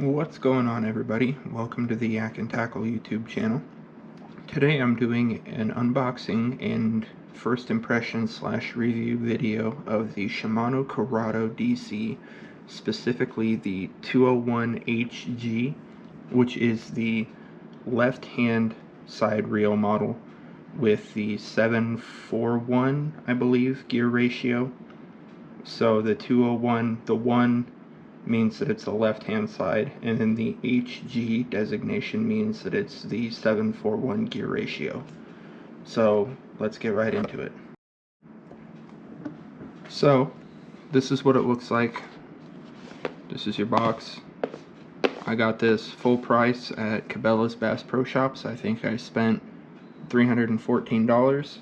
What's going on, everybody? Welcome to the Yak and Tackle YouTube channel. Today I'm doing an unboxing and first impression / review video of the Shimano Curado DC, specifically the 201HG, which is the left-hand side reel model with the 7:1, I believe, gear ratio. So the 201, the 1 means that it's the left-hand side, and then the HG designation means that it's the 7:1 gear ratio. So let's get right into it. So this is what it looks like. This is your box. I got this full price at Cabela's Bass Pro Shops. I think I spent $314.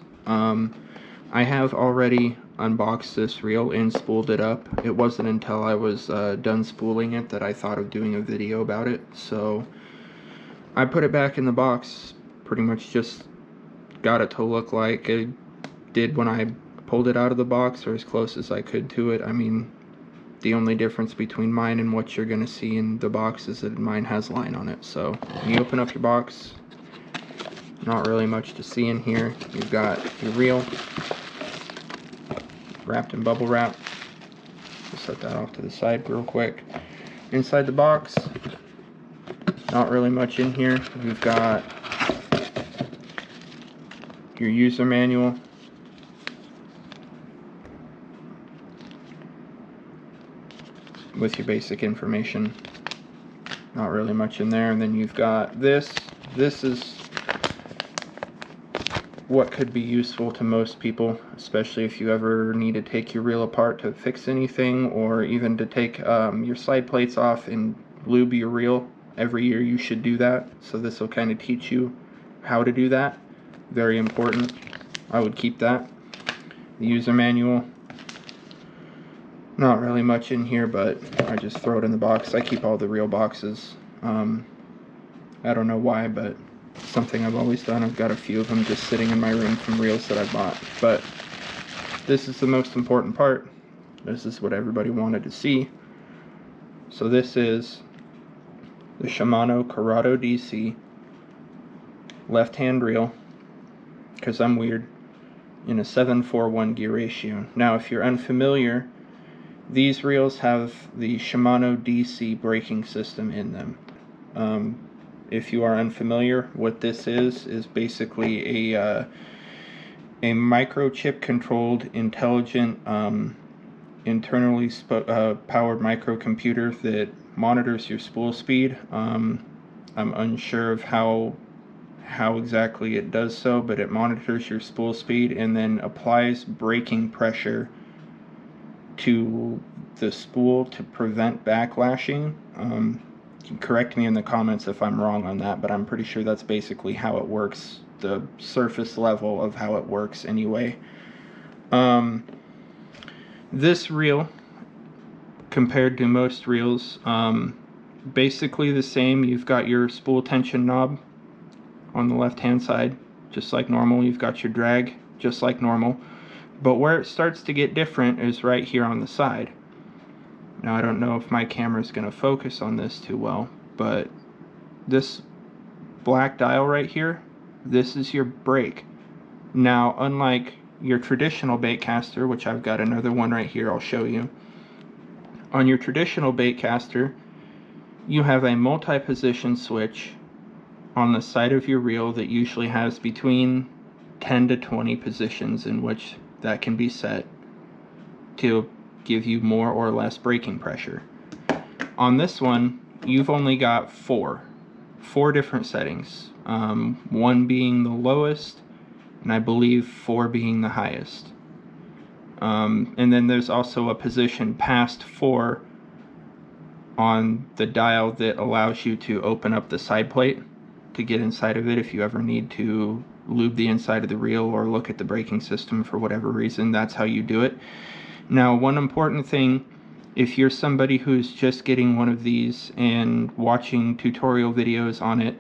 I have already unboxed this reel and spooled it up. It wasn't until I was done spooling it that I thought of doing a video about it. So I put it back in the box, pretty much just got it to look like it did when I pulled it out of the box, or as close as I could to it. I mean, the only difference between mine and what you're going to see in the box is that mine has line on it. So when you open up your box, not really much to see in here. You've got your reel wrapped in bubble wrap. Just set that off to the side real quick. Inside the box, not really much in here. We've got your user manual, with your basic information. Not really much in there. And then you've got this. This is what could be useful to most people, especially if you ever need to take your reel apart to fix anything, or even to take your side plates off and lube your reel. Every year you should do that, so this will kind of teach you how to do that. Very important. I would keep that. The user manual, not really much in here, but I just throw it in the box. I keep all the reel boxes. I don't know why, but something I've always done. I've got a few of them just sitting in my room from reels that I bought. But this is the most important part. This is what everybody wanted to see. So this is the Shimano Curado DC left-hand reel, because I'm weird, in a 7:1 gear ratio. Now, if you're unfamiliar, these reels have the Shimano DC braking system in them. If you are unfamiliar, what this is basically a microchip controlled, intelligent, internally powered microcomputer that monitors your spool speed. I'm unsure of how exactly it does so, but it monitors your spool speed and then applies braking pressure to the spool to prevent backlashing. You can correct me in the comments if I'm wrong on that, but I'm pretty sure that's basically how it works, the surface level of how it works anyway. This reel, compared to most reels, basically the same. You've got your spool tension knob on the left hand side, just like normal. You've got your drag, just like normal. But where it starts to get different is right here on the side. Now, I don't know if my camera is going to focus on this too well, but this black dial right here, this is your brake. Now, unlike your traditional baitcaster, which I've got another one right here I'll show you, on your traditional baitcaster, you have a multi-position switch on the side of your reel that usually has between 10 to 20 positions in which that can be set to give you more or less braking pressure. On this one, you've only got four different settings, one being the lowest, and I believe 4 being the highest. And then there's also a position past 4 on the dial that allows you to open up the side plate to get inside of it if you ever need to lube the inside of the reel or look at the braking system for whatever reason. That's how you do it. Now, one important thing, if you're somebody who's just getting one of these and watching tutorial videos on it,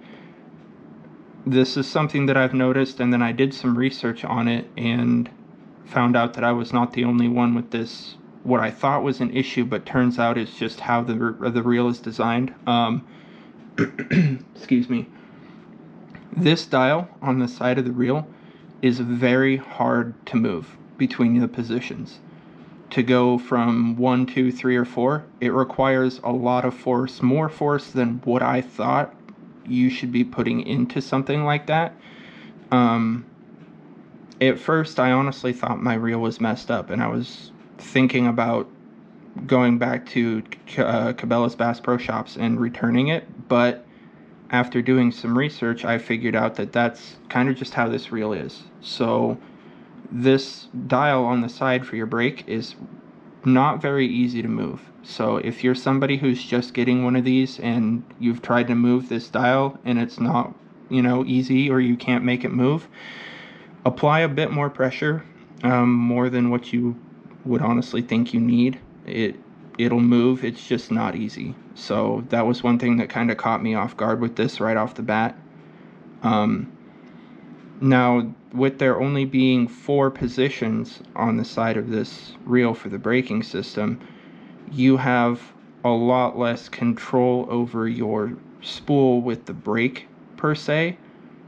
this is something that I've noticed, and then I did some research on it and found out that I was not the only one with this what I thought was an issue, but turns out it's just how the reel is designed. Excuse me. This dial on the side of the reel is very hard to move between the positions. To go from 1, 2, 3, or 4, it requires a lot of force, more force than what I thought you should be putting into something like that. At first, I honestly thought my reel was messed up, and I was thinking about going back to Cabela's Bass Pro Shops and returning it, but after doing some research, I figured out that that's kind of just how this reel is. So this dial on the side for your brake is not very easy to move. So if you're somebody who's just getting one of these and you've tried to move this dial and it's not, easy, or you can't make it move, apply a bit more pressure, more than what you would honestly think you need. It'll move, it's just not easy. So that was one thing that kind of caught me off guard with this right off the bat. Now, with there only being 4 positions on the side of this reel for the braking system, you have a lot less control over your spool with the brake per se.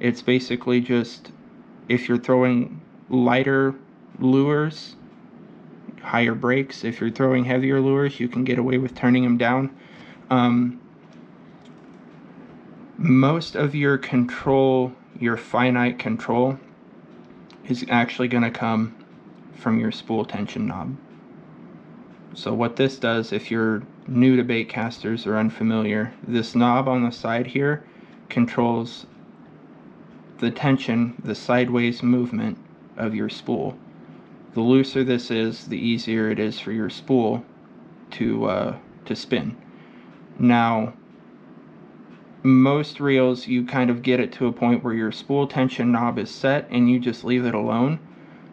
It's basically just, if you're throwing lighter lures, higher brakes. If you're throwing heavier lures, you can get away with turning them down. Most of your control, your finite control, is actually going to come from your spool tension knob. So what this does, if you're new to bait casters or unfamiliar, this knob on the side here controls the tension, the sideways movement of your spool. The looser this is, the easier it is for your spool to spin. Now, most reels, you kind of get it to a point where your spool tension knob is set and you just leave it alone.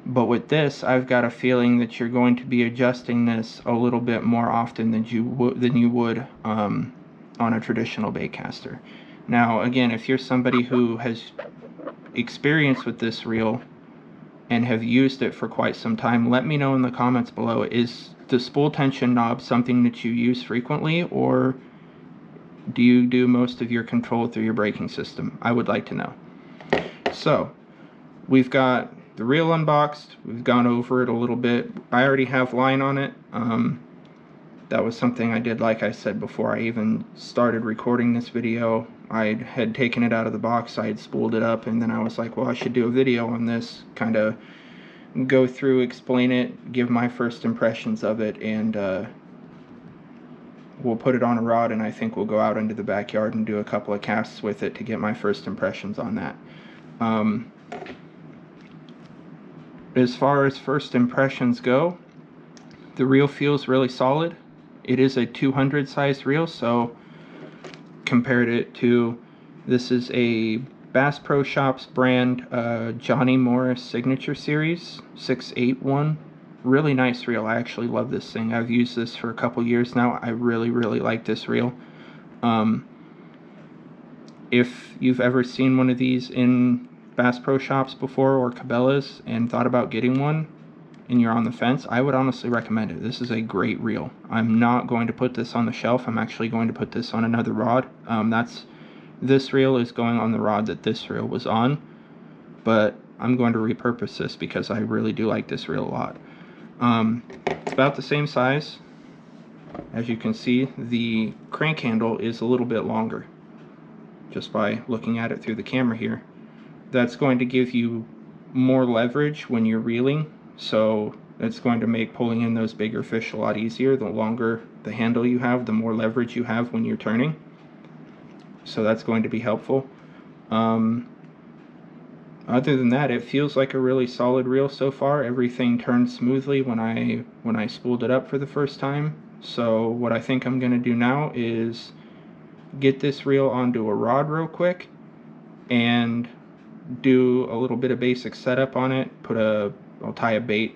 But with this, I've got a feeling that you're going to be adjusting this a little bit more often than you would on a traditional bait caster. Now, again, if you're somebody who has experience with this reel and have used it for quite some time, let me know in the comments below. Is the spool tension knob something that you use frequently, or do you do most of your control through your braking system? I would like to know. So, we've got the reel unboxed. We've gone over it a little bit. I already have line on it. That was something I did, like I said, before I even started recording this video. I had taken it out of the box, I had spooled it up, and then I was like, well, I should do a video on this, kind of go through, explain it, give my first impressions of it, and we'll put it on a rod, and I think we'll go out into the backyard and do a couple of casts with it to get my first impressions on that. As far as first impressions go, the reel feels really solid. It is a 200 size reel, so compared it to, this is a Bass Pro Shops brand Johnny Morris Signature Series 681. Really nice reel. I actually love this thing. I've used this for a couple years now. I really like this reel. If you've ever seen one of these in Bass Pro Shops before, or Cabela's, and thought about getting one and you're on the fence, I would honestly recommend it. This is a great reel. I'm not going to put this on the shelf. I'm actually going to put this on another rod. This reel is going on the rod that this reel was on, but I'm going to repurpose this because I really do like this reel a lot. It's about the same size. As you can see, the crank handle is a little bit longer, just by looking at it through the camera here. That's going to give you more leverage when you're reeling, so it's going to make pulling in those bigger fish a lot easier. The longer the handle you have, the more leverage you have when you're turning, so that's going to be helpful. Other than that, it feels like a really solid reel so far. Everything turned smoothly when I spooled it up for the first time. So what I think I'm going to do now is get this reel onto a rod real quick and do a little bit of basic setup on it. I'll tie a bait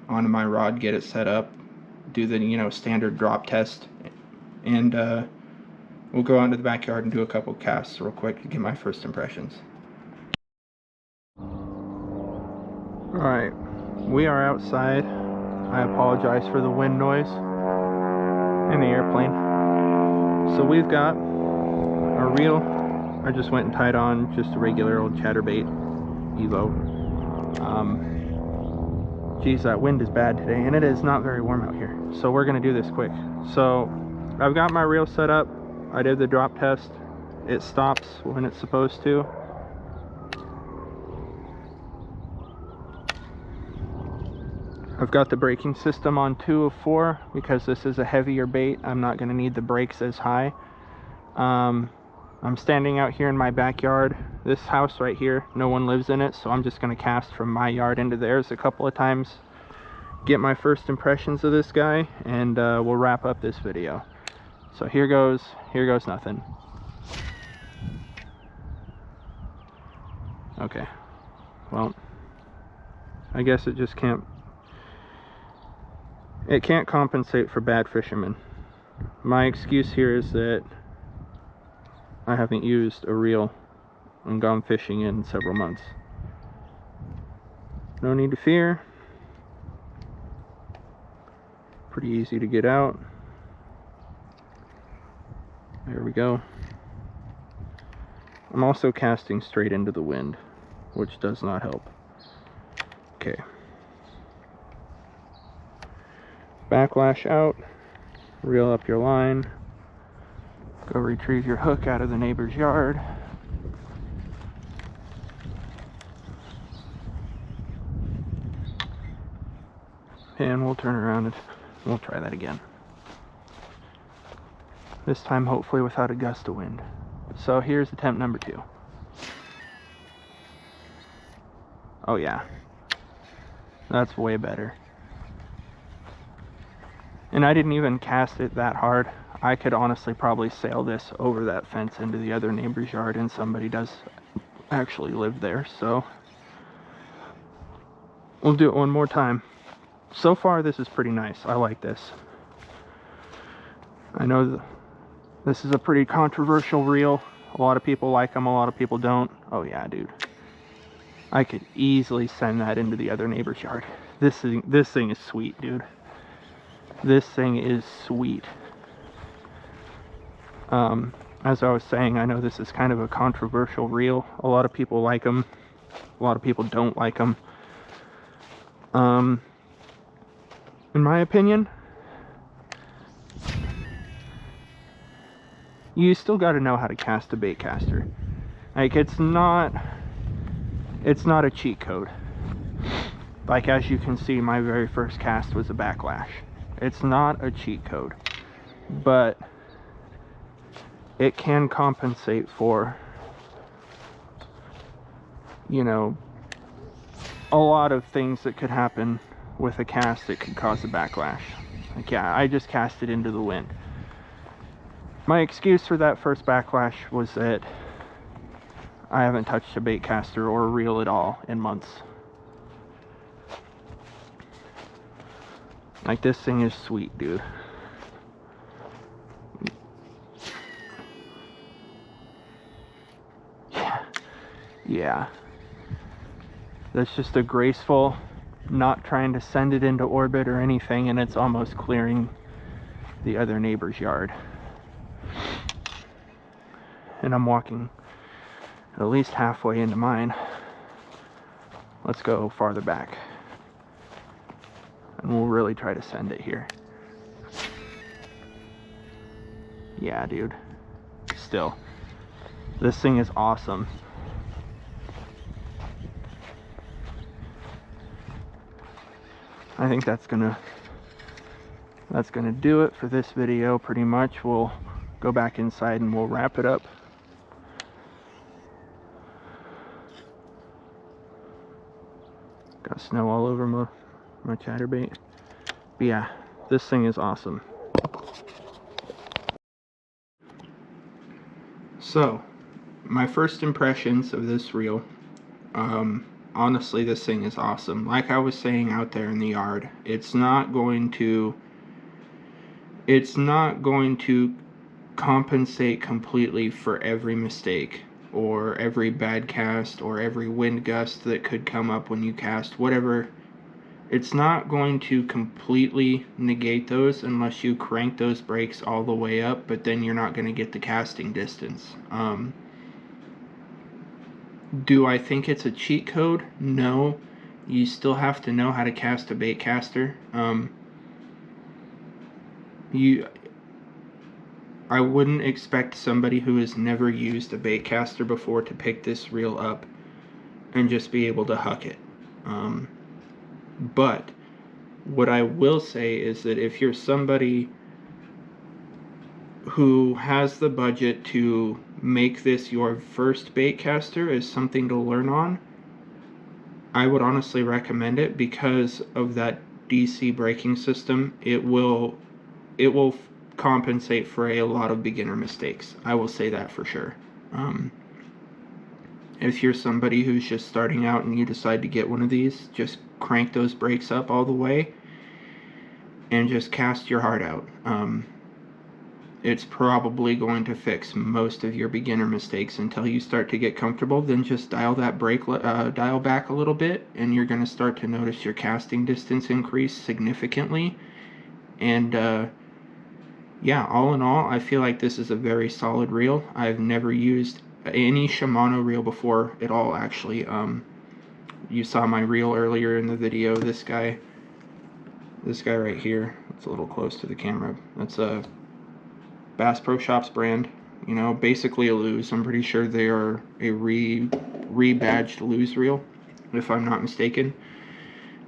onto my rod, get it set up, do the standard drop test, and we'll go out into the backyard and do a couple casts real quick to get my first impressions. Alright, we are outside. I apologize for the wind noise and the airplane. So we've got our reel. I just went and tied on just a regular old chatterbait Evo. Geez, that wind is bad today, and it is not very warm out here. So we're gonna do this quick. So I've got my reel set up. I did the drop test. It stops when it's supposed to. I've got the braking system on 2 of 4 because this is a heavier bait. I'm not going to need the brakes as high. I'm standing out here in my backyard. This house right here, no one lives in it, so I'm just going to cast from my yard into theirs a couple of times, get my first impressions of this guy, and we'll wrap up this video. So here goes nothing. Okay, well, I guess it just can't compensate for bad fishermen. My excuse here is that I haven't used a reel and gone fishing in several months. No need to fear. Pretty easy to get out. There we go. I'm also casting straight into the wind, which does not help. Okay. Backlash out, reel up your line, go retrieve your hook out of the neighbor's yard. And we'll turn around and we'll try that again. This time hopefully without a gust of wind. So here's attempt number 2. Oh yeah, that's way better. And I didn't even cast it that hard. I could honestly probably sail this over that fence into the other neighbor's yard, and somebody does actually live there, so we'll do it one more time. So far this is pretty nice. I like this. I know this is a pretty controversial reel. A lot of people like them, a lot of people don't. Oh yeah, dude. I could easily send that into the other neighbor's yard. This thing is sweet, dude. This thing is sweet. As I was saying, I know this is kind of a controversial reel. A lot of people like them. A lot of people don't like them. In my opinion, you still got to know how to cast a bait caster. Like, it's not a cheat code. Like, as you can see, my very first cast was a backlash. It's not a cheat code, but it can compensate for, you know, a lot of things that could happen with a cast that could cause a backlash. Like, yeah, I just cast it into the wind. My excuse for that first backlash was that I haven't touched a bait caster or a reel at all in months. Like, this thing is sweet, dude. Yeah. That's just a graceful, not trying to send it into orbit or anything, and it's almost clearing the other neighbor's yard. And I'm walking at least halfway into mine. Let's go farther back. And we'll really try to send it here. Yeah, dude. Still. This thing is awesome. I think that's gonna do it for this video pretty much. We'll go back inside and we'll wrap it up. Got snow all over my chatterbait. But yeah, this thing is awesome. So, my first impressions of this reel, honestly, this thing is awesome. Like I was saying out there in the yard, it's not going to compensate completely for every mistake or every bad cast or every wind gust that could come up when you cast, whatever It's not going to completely negate those unless you crank those brakes all the way up, but then you're not going to get the casting distance. Do I think it's a cheat code? No. You still have to know how to cast a bait caster. I wouldn't expect somebody who has never used a bait caster before to pick this reel up and just be able to huck it. But what I will say is that if you're somebody who has the budget to make this your first bait caster as something to learn on, I would honestly recommend it because of that DC braking system. It will compensate for a lot of beginner mistakes. I will say that for sure. If you're somebody who's just starting out and you decide to get one of these, just crank those brakes up all the way and just cast your heart out. It's probably going to fix most of your beginner mistakes until you start to get comfortable. Then just dial that dial back a little bit, and you're going to start to notice your casting distance increase significantly. And yeah, all in all, I feel like this is a very solid reel. I've never used any Shimano reel before at all, actually. You saw my reel earlier in the video. This guy right here, it's a little close to the camera. That's a Bass Pro Shops brand, you know, basically a Lew's. I'm pretty sure they are a rebadged Lew's reel, if I'm not mistaken.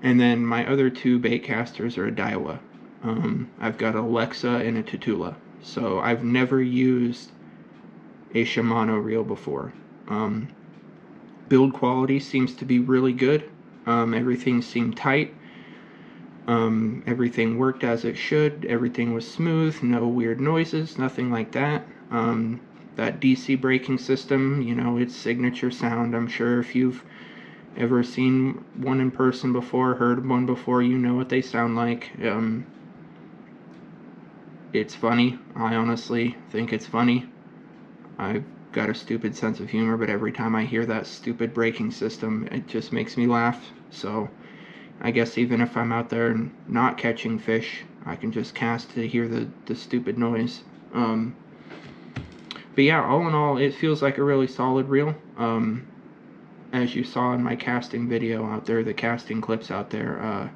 And then my other two bait casters are a Daiwa. I've got a Alexa and a Tatula. So I've never used a Shimano reel before. Build quality seems to be really good. Everything seemed tight. Everything worked as it should. Everything was smooth, no weird noises, nothing like that. That DC braking system, you know, its signature sound. I'm sure if you've ever seen one in person before, heard one before, you know what they sound like. It's funny. I honestly think it's funny. I've got a stupid sense of humor, but every time I hear that stupid braking system, it just makes me laugh. So I guess even if I'm out there not catching fish, I can just cast to hear the stupid noise. But yeah, all in all, it feels like a really solid reel. As you saw in my casting video out there, the casting clips out there,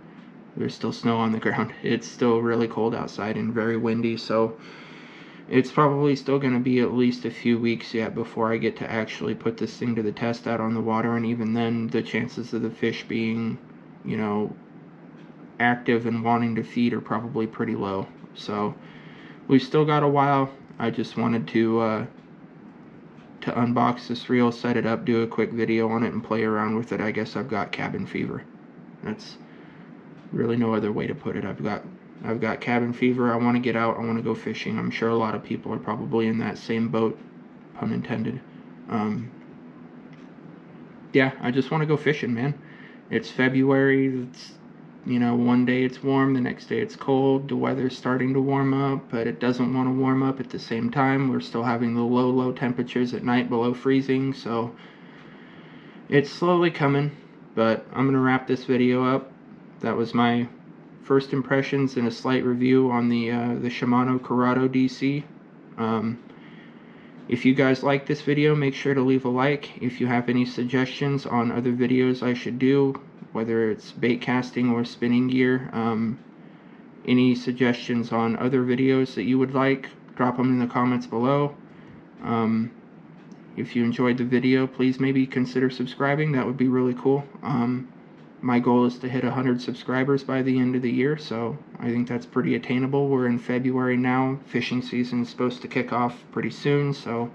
there's still snow on the ground. It's still really cold outside and very windy, so it's probably still going to be at least a few weeks yet before I get to actually put this thing to the test out on the water, and even then, the chances of the fish being, you know, active and wanting to feed are probably pretty low. So we've still got a while. I just wanted to unbox this reel, set it up, do a quick video on it, and play around with it. I guess I've got cabin fever. That's really no other way to put it. I've got cabin fever. I want to get out. I want to go fishing. I'm sure a lot of people are probably in that same boat, pun intended. Yeah, I just want to go fishing, man. It's February. It's, you know, one day it's warm, the next day it's cold. The weather's starting to warm up, but it doesn't want to warm up at the same time. We're still having the low temperatures at night below freezing, so it's slowly coming. But I'm going to wrap this video up. That was my first impressions and a slight review on the Shimano Curado DC. If you guys like this video, make sure to leave a like. If you have any suggestions on other videos I should do, whether it's bait casting or spinning gear, any suggestions on other videos that you would like, drop them in the comments below. If you enjoyed the video, please maybe consider subscribing. That would be really cool. My goal is to hit 100 subscribers by the end of the year, so I think that's pretty attainable. We're in February now. Fishing season is supposed to kick off pretty soon, so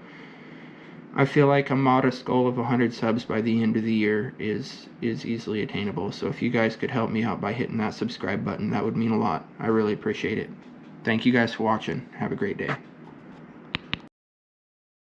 I feel like a modest goal of 100 subs by the end of the year is easily attainable. So if you guys could help me out by hitting that subscribe button, that would mean a lot. I really appreciate it. Thank you guys for watching. Have a great day.